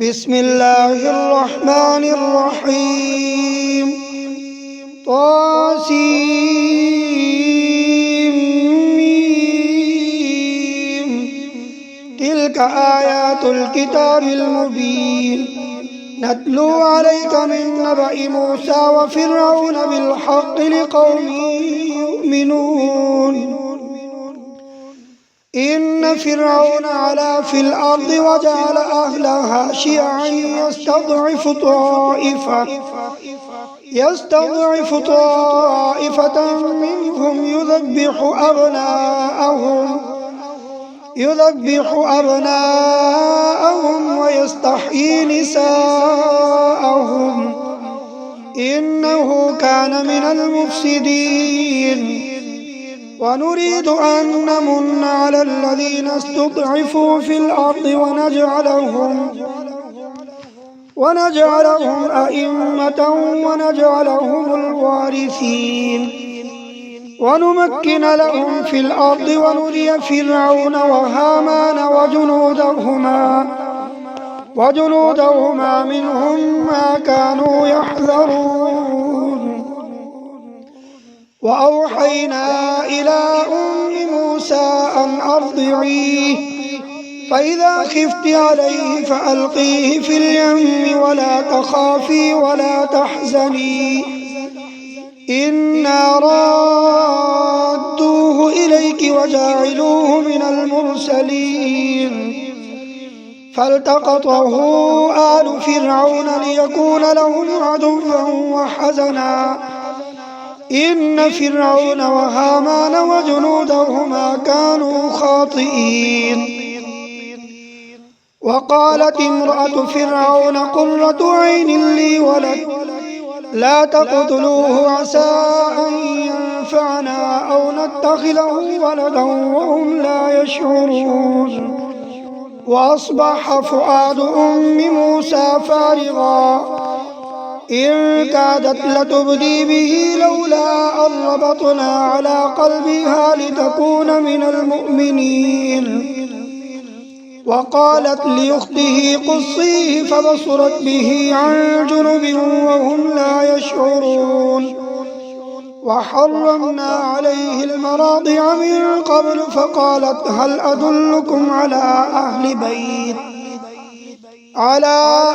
بسم الله الرحمن الرحيم. طاسيم. تلك آيات الكتاب المبين نتلو عليك من نبأ موسى وفرعون بالحق لقوم يؤمنون. إن فرعون علا في الأرض وجعل أهلها شيعا يستضعف طائفة منهم يذبح أبناءهم ويستحيي نساءهم إنه كان من المفسدين. ونريد أن نمن على الذين استضعفوا في الأرض ونجعلهم أئمة ونجعلهم الوارثين ونمكن لهم في الأرض ونري فرعون وهامان وجنودهما منهم ما كانوا يحذرون. وأوحينا إلى أم موسى أن أرضعيه فإذا خفت عليه فألقيه في اليم ولا تخافي ولا تحزني إنا رادوه إليك وجاعلوه من المرسلين. فالتقطه آل فرعون ليكون لهم عدوا وحزنا إن فرعون وهامان وجنودهما كانوا خاطئين. وقالت امرأة فرعون قرة عين لي ولك لا تقتلوه عسى أن ينفعنا أو نتخذه ولدا وهم لا يشعرون. وأصبح فؤاد أم موسى فارغا إن كادت لتبدي به لولا أن ربطنا على قلبها لتكون من المؤمنين. وقالت لأخته قصيه فبصرت به عن جنب وهم لا يشعرون. وحرمنا عليه المراضع من قبل فقالت هل أدلكم على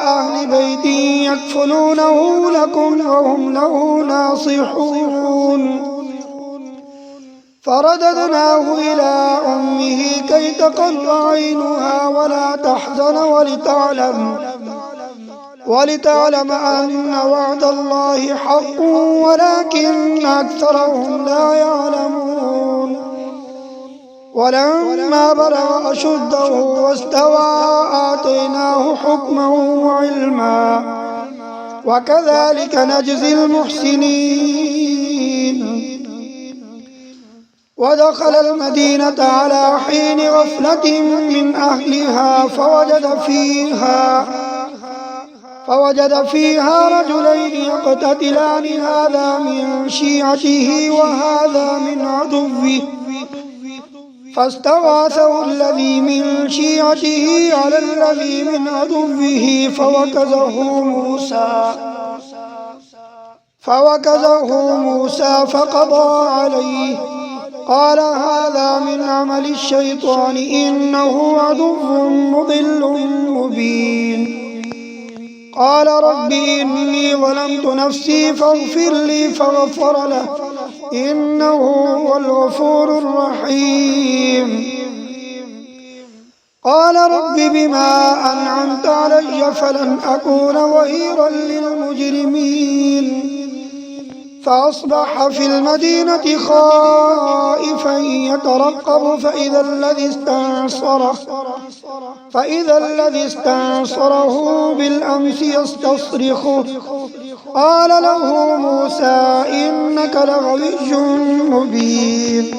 أهل بيت يكفلونه لكم وهم له ناصحون. فرددناه إلى أمه كي تقر عينها ولا تحزن ولتعلم أن وعد الله حق ولكن أكثرهم لا يعلمون. ولما بلغ أشده واستوى آتيناه حكما وعلما وكذلك نجزي المحسنين. ودخل المدينة على حين غفلة من أهلها فوجد فيها رجلين يقتتلان هذا من شيعته وهذا من عدوه فاستغاثه الذي من شيعته على الذي من عدوه فوكزه موسى فقضى عليه قال هذا من عمل الشيطان إنه عدو مضل مبين. قال رب إني ظلمت نفسي فاغفر لي فغفر له إنه هو الغفور الرحيم. قال رب بما أنعمت علي فلن أكون ظهيرا للمجرمين. فأصبح في المدينة خائفا يترقب فإذا الذي استنصره بالأمس يستصرخه قال له موسى إنك لغوي مبين.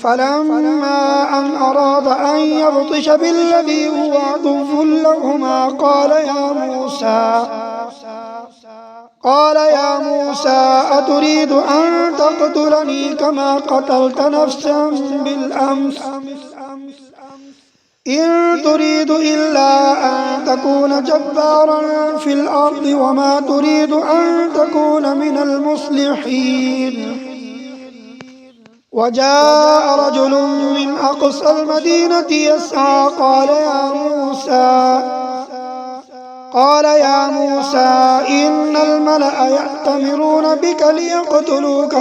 فلما أن أراد أن يبطش بالذي هو عدو لهما قال يا موسى أتريد أن تقتلني كما قتلت نفسا بالأمس إن تريد إلا أن تكون جبارا في الأرض وما تريد أن تكون من المصلحين. وجاء رجل من أقصى المدينة يسعى قال يا موسى إن الملأ يأتمرون بك ليقتلوك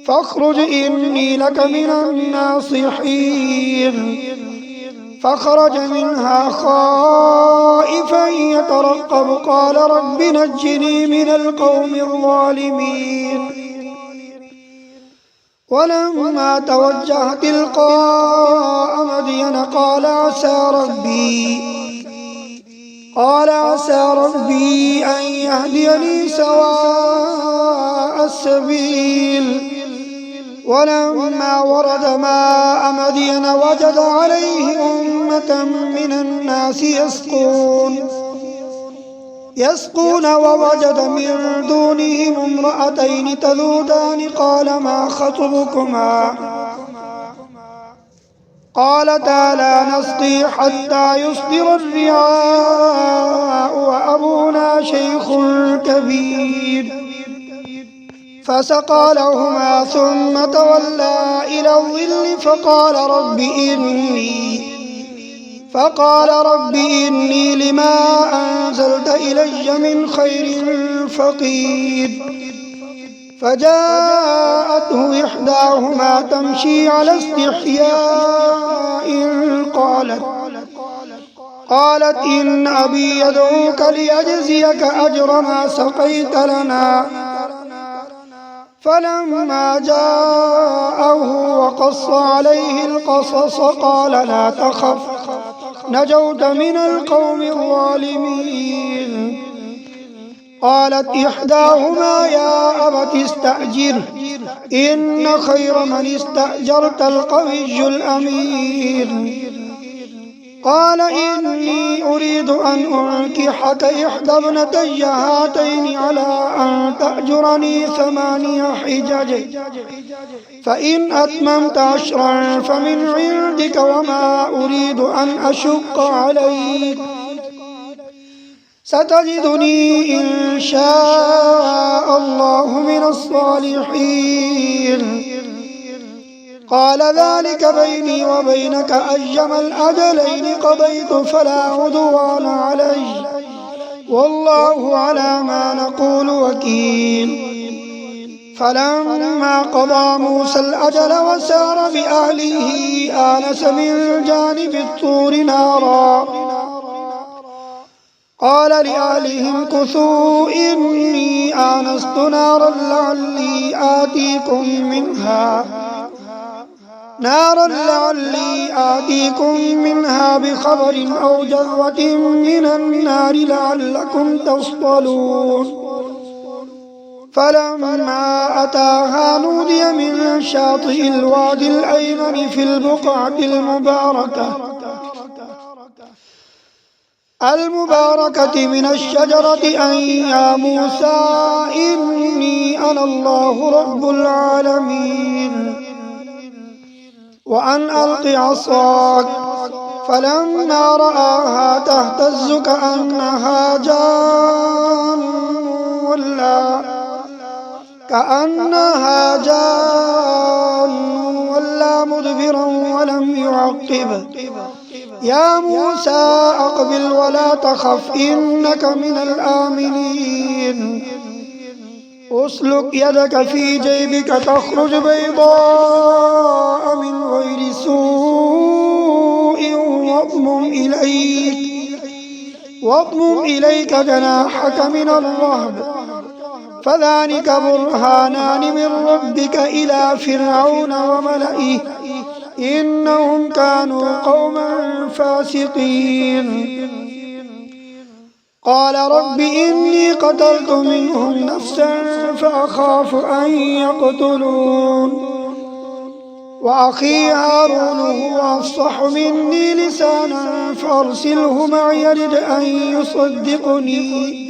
فاخرج إني لك من الناصحين. فخرج منها خائفا يترقب قال رب نجني من القوم الظالمين. ولما توجه تلقاء مدين قال عسى ربي أن يهديني سواء السبيل. ولما ورد ماء مدين وجد عليه أمة من الناس يسقون ووجد من دونهم امرأتين تذودان قال ما خطبكما قالتا لا نسقي حتى يصدر الرعاء وأبونا شيخ كبير. فسقى لهما ثم تولى إلى الظل فقال رب إني لما أنزلت إلي من خير فقير. فجاءته إحداهما تمشي على استحياء قالت إن أبي يدعوك ليجزيك أجر ما سقيت لنا. فلما جاءه وقص عليه القصص قال لا تخف نجوت من القوم الظالمين. قالت إحداهما يا أبت استأجره إن خير من استأجرت القوي الأمين. قال إني أريد أن أنكحك إحدى ابنتي هاتين على أن تأجرني 8 حجج فإن أتممت 10 فمن عندك وما أريد أن أشق عليك ستجدني إن شاء الله من الصالحين. قال ذلك بيني وبينك أيما الأجلين قضيت فلا عدوان علي والله على ما نقول وكيل. فلما قضى موسى الأجل وسار بأهله آنس من جانب الطور نارا قال لأهلهم امكثوا إني آنست نارا لعلي آتيكم منها بخبر أو جذوة من النار لعلكم تصطلون. فلما أتاها نودي من شاطئ الوادي الأيمن في البقعة المباركة من الشجرة أن يا موسى إني أنا الله رب العالمين وأن ألق عصاك. فلما رآها تهتز كأنها جان ولا مدبرا ولم يعقب. يا موسى أقبل ولا تخف إنك من الآمنين. أسلك يدك في جيبك تخرج بيضاء من غير سوء واضمم إليك جناحك من الرهب فذلك برهانان من ربك إلى فرعون وملئه إنهم كانوا قوما فاسقين. قال رب إني قتلت منهم نفسا فأخاف أن يقتلون وأخي هارون هو أفصح مني لسانا فأرسله معي يرد أن يصدقني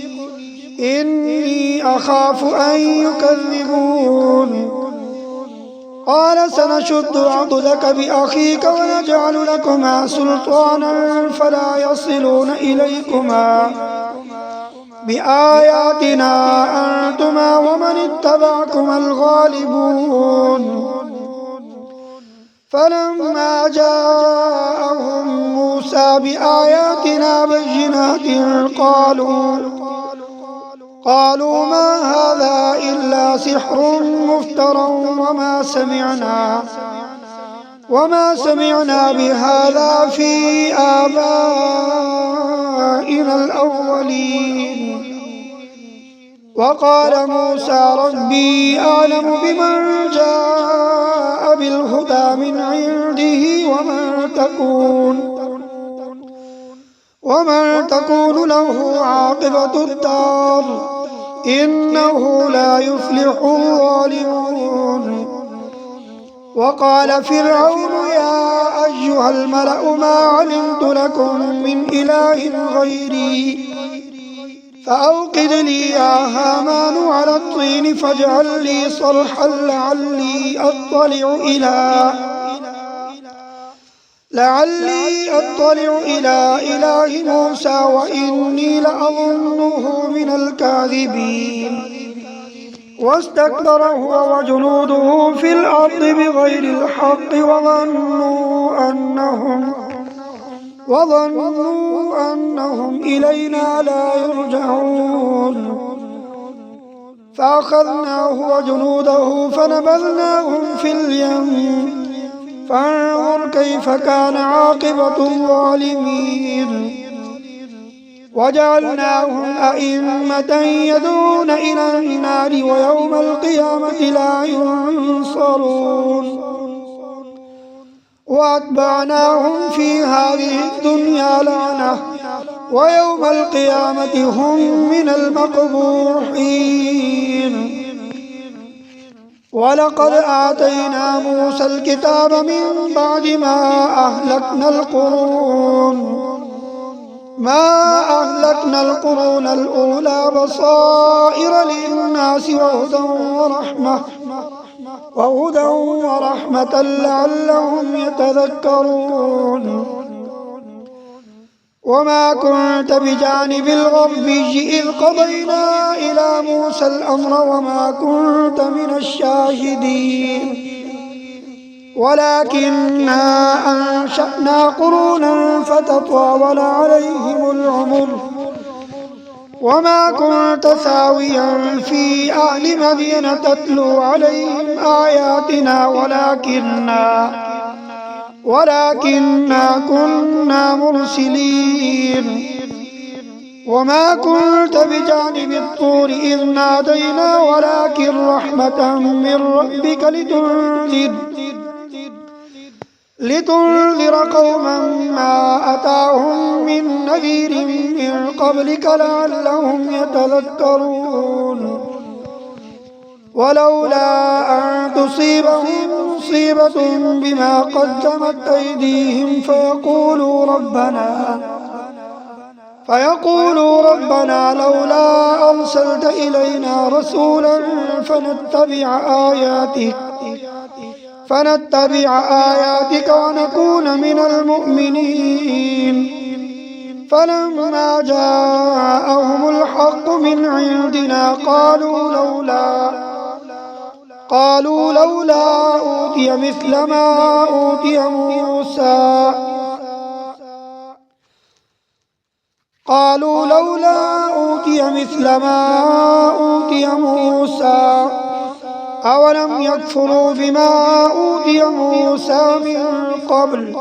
إني أخاف أن يكذبون. قال سنشد عضدك بأخيك ونجعل لكما سلطانا فلا يصلون إليكما بآياتنا أنتما ومن اتبعكما الغالبون فلما جاءهم موسى بآياتنا بينات قالوا ما هذا إلا سحر مفترى وما سمعنا بهذا في آبائنا الأولين وقال موسى ربي أعلم بمن جاء بالهدى من عنده ومن تكون له عاقبة الدار إنه لا يفلح الظالمون وقال فرعون يا أيها الملأ ما علمت لكم من إله غيري فأوقد لي يا هامان على الطين فاجعل لي صرحا لعلي أطلع إلى إله موسى وإني لأظنه من الكاذبين واستكبر هو وجنوده في الأرض بغير الحق وظنوا أنهم إلينا لا يرجعون فأخذناه وجنوده فنبذناهم في اليم فانظر كيف كان عاقبة الظالمين وجعلناهم أئمة يدعون إلى النار ويوم القيامة لا ينصرون وأتبعناهم في هذه الدنيا لعنة ويوم القيامة هم من المقبوحين ولقد آتينا موسى الكتاب من بعد ما أهلكنا القرون الأولى بصائر للناس وهدى ورحمة لعلهم يتذكرون وما كنت بجانب الغربي إذ قضينا إلى موسى الأمر وما كنت من الشاهدين ولكننا أنشأنا قرونا فتطاول عليهم العمر وما كنت ثاويا في أهل مدين تتلو عليهم آياتنا ولكننا كنا مرسلين وما كنت بجانب الطور إذ نادينا ولكن رحمة من ربك لتنذر قوما ما أتاهم من نذير من قبلك لعلهم يتذكرون ولولا أن تصيبهم مصيبة بما قدمت أيديهم فيقولوا ربنا لولا أرسلت إلينا رسولا فنتبع آياتك ونكون من المؤمنين فلما جاءهم الحق من عندنا قالوا لولا أوتي مثل ما أوتي موسى أولم يكفروا بما أوتي موسى من قبل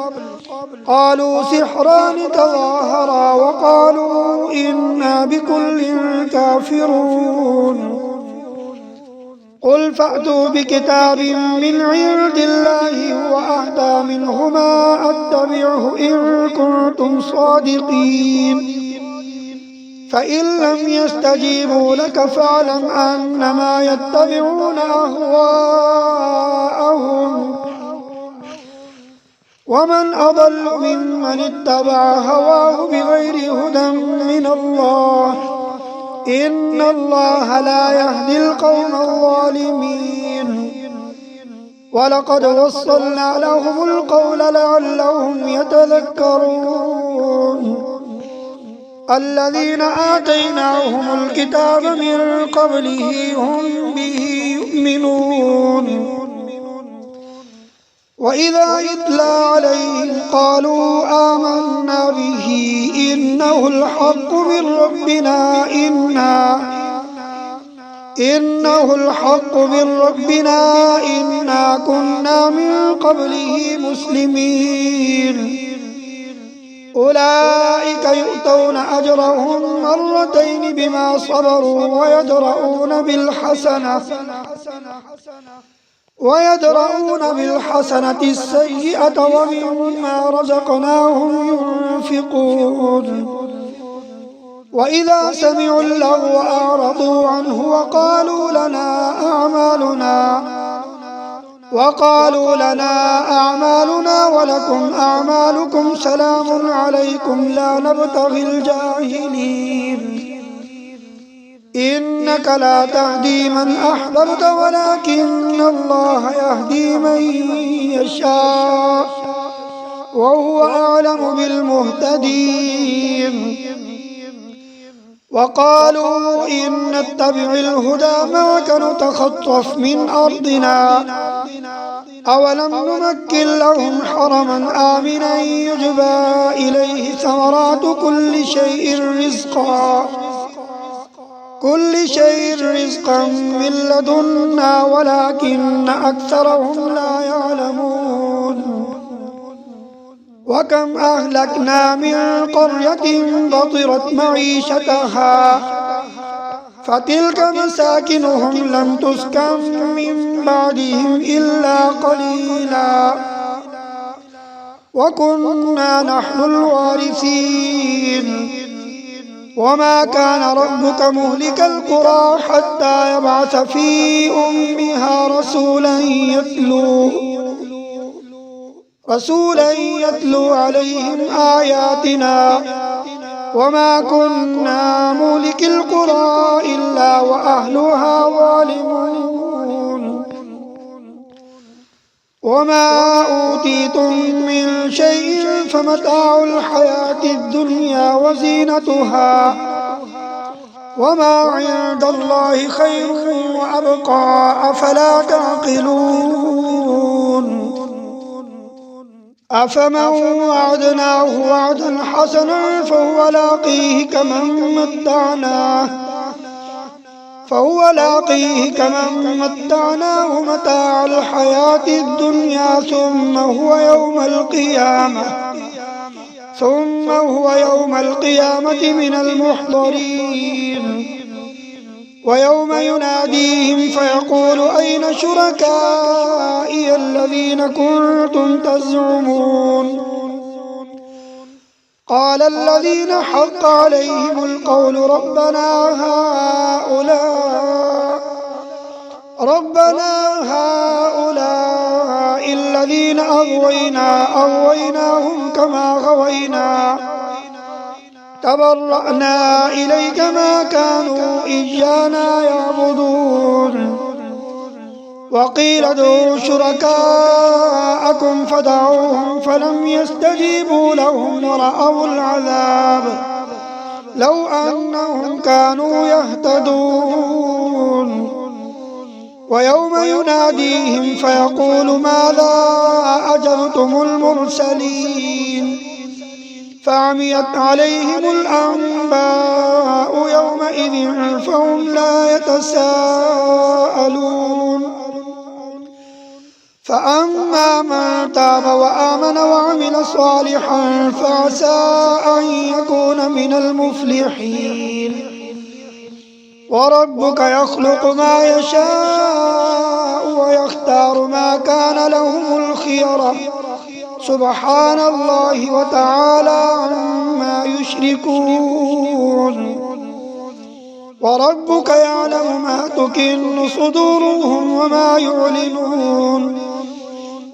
قالوا سحران تظاهرا وقالوا إنا بكل كافرون قل فأتوا بكتاب من عند الله هو أهدى منهما أتبعه إن كنتم صادقين فإن لم يستجيبوا لك فاعلم أنما يتبعون أهواءهم ومن أضل ممن اتبع هواه بغير هدى من الله إن الله لا يهدي القوم الظالمين ولقد وصلنا لهم القول لعلهم يتذكرون الذين آتيناهم الكتاب من قبله هم به يؤمنون وإذا يتلى عليهم قالوا آمنا به إنه الحق من ربنا إنا كنا من قبله مسلمين أولئك يؤتون أجرهم مرتين بما صبروا ويدرؤون بالحسنة السيئة ومما رزقناهم ينفقون وإذا سمعوا اللغو أعرضوا عنه وقالوا لنا أعمالنا ولكم أعمالكم سلام عليكم لا نبتغي الجاهلين إنك لا تهدي من أحببت ولكن الله يهدي من يشاء وهو أعلم بالمهتدين وقالوا إن نتبع الهدى معك نتخطف من أرضنا أولم نمكن لهم حرما آمنا يجبى إليه ثمرات كل شيء رزقا من لدنا ولكن أكثرهم لا يعلمون وكم أهلكنا من قرية بطرت معيشتها فتلك مساكنهم لم تسكن من بعدهم إلا قليلا وكنا نحن الوارثين وما كان ربك مهلك القرى حتى يبعث في أمها رسولا يتلو عليهم آياتنا وما كنا مهلك القرى إلا وأهلها ظالمون وما أوتيتم من شيء فمتاع الحياة الدنيا وزينتها وما عند الله خير وأبقى أفلا تعقلون أفمن وعدناه وعدا حسنا فهو لاقيه كمن متعناه متاع الحياة الدنيا ثم هو يوم القيامة من المحضرين ويوم يناديهم فيقول أين شركائي الذين كنتم تزعمون قال الذين حق عليهم القول ربنا هؤلاء الذين أغويناهم كما غوينا تبرأنا إليك ما كانوا إيانا يعبدون وقيل ادعوا شركاءكم فدعوهم فلم يستجيبوا لهم ورأوا العذاب لو أنهم كانوا يهتدون ويوم يناديهم فيقول ماذا أجبتم المرسلين فعميت عليهم الأنباء يومئذ فهم لا يتساءلون فأما من تاب وآمن وعمل صالحا فعسى أن يكون من المفلحين وربك يخلق ما يشاء ويختار ما كان لهم الخيرة سبحان الله وتعالى عما يشركون وربك يعلم ما تكن صدورهم وما يعلنون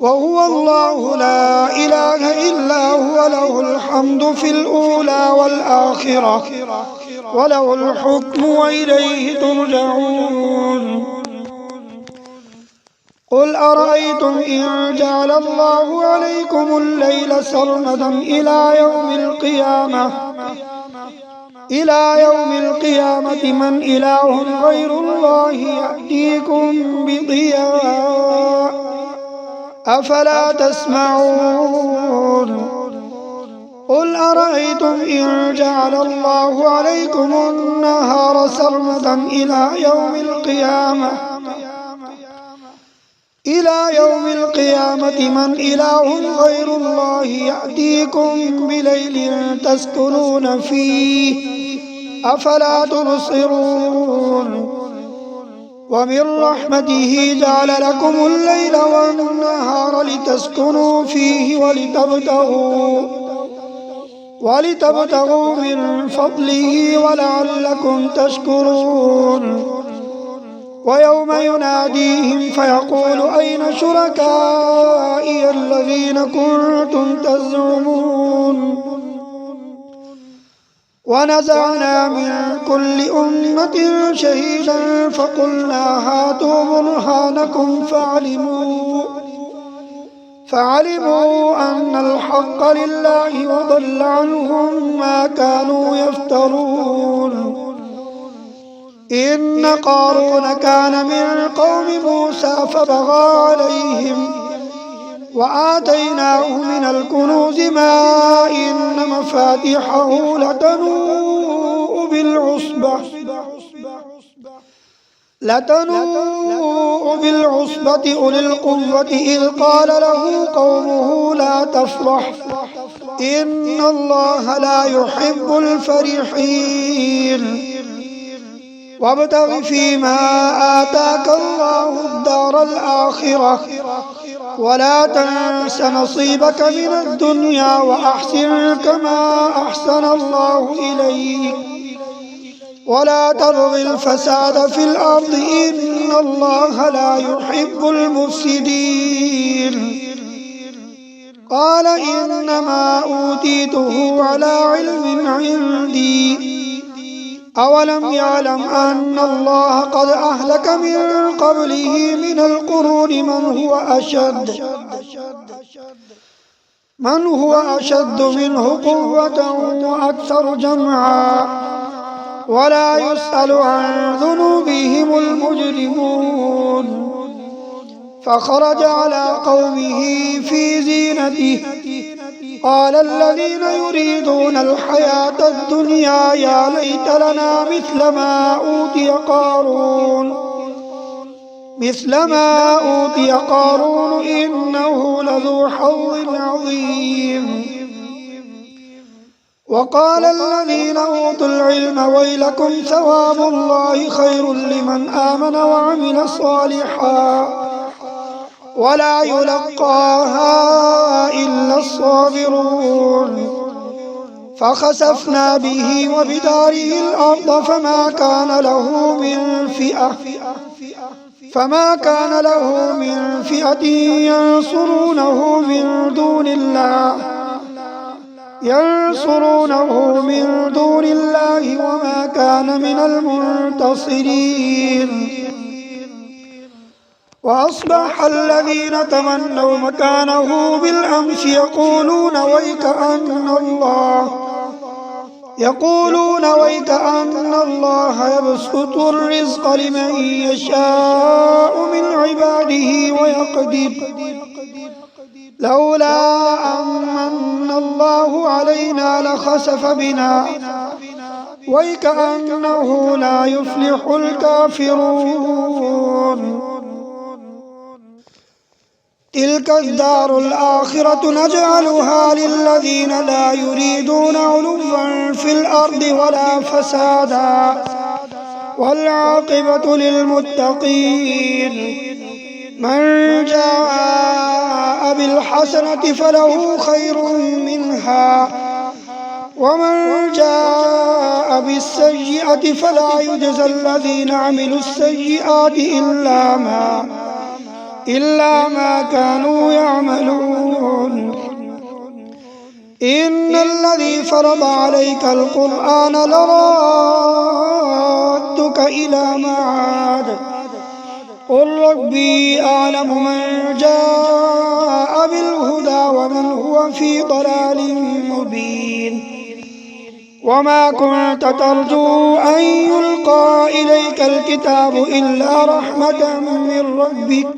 وهو الله لا إله إلا هو له الحمد في الأولى والآخرة وله الحكم وإليه ترجعون قل أرأيتم إن جعل الله عليكم الليل سرمدا إلى يوم القيامة من إله غير الله يأتيكم بضياء أفلا تسمعون قل أرأيتم إن جعل الله عليكم النهار سرمدا إلى يوم القيامة من إله غير الله يأتيكم بليل تسكنون فيه أفلا تبصرون ومن رحمته جعل لكم الليل والنهار لتسكنوا فيه ولتبتغوا من فضله ولعلكم تشكرون ويوم يناديهم فيقول أين شركائي الذين كنتم تزعمون ونزعنا من كل أمة شهيدا فقلنا هاتوا برهانكم فعلموا أن الحق لله وضل عنهم ما كانوا يفترون إن قارون كان من قوم موسى فبغى عليهم وآتيناه من الكنوز ما إن مفاتحه لتنوء بالعصبة أولي القوة إذ قال له قومه لا تفرح إن الله لا يحب الفرحين وابتغ فيما آتاك الله الدار الآخرة ولا تنس نصيبك من الدنيا وأحسن كما أحسن الله إليك ولا تبغ الفساد في الأرض إن الله لا يحب المفسدين قال إنما أوتيته على علم عندي أولم يعلم أن الله قد أهلك من قبله من القرون من هو أشد منه قوة وأكثر جمعا ولا يسأل عن ذنوبهم المجرمون فخرج على قومه في زينته قال الذين يريدون الحياة الدنيا يا ليت لنا مثل ما أوتي قارون إنه لذو حظ عظيم وقال الذين أوتوا العلم ويلكم ثواب الله خير لمن آمن وعمل صالحا ولا يلقاها إلا الصابرون فخسفنا به وبداره الأرض فما كان له من فئة ينصرونه من دون الله وما كان من المنتصرين وأصبح الذين تمنوا مكانه بالأمس يقولون ويك أن الله يبسط الرزق لمن يشاء من عباده ويقدر لولا أمن الله علينا لخسف بنا ويك أنه لا يفلح الكافرون تلك الدار الآخرة نجعلها للذين لا يريدون علوا في الأرض ولا فسادا والعاقبة للمتقين من جاء بالحسنة فله خير منها ومن جاء بالسيئة فلا يجزى الذين عملوا السيئات إلا ما كانوا يعملون إن الذي فرض عليك القرآن لرادك إلى معاد قل ربي أعلم من جاء بالهدى ومن هو في ضلال مبين وما كنت ترجو أن يلقى إليك الكتاب إلا رحمة من ربك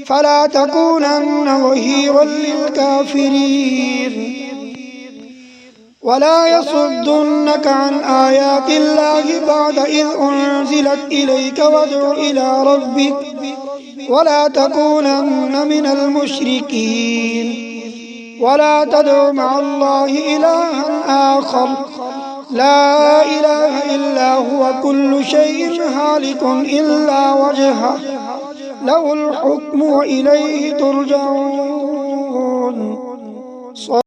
فلا تكونن ظهيرا للكافرين ولا يصدنك عن آيات الله بعد إذ أنزلت إليك وادع إلى ربك ولا تكونن من المشركين ولا تدع مع الله إلها آخر لا إله إلا هو كل شيء هالك إلا وجهه له الحكم وإليه ترجعون.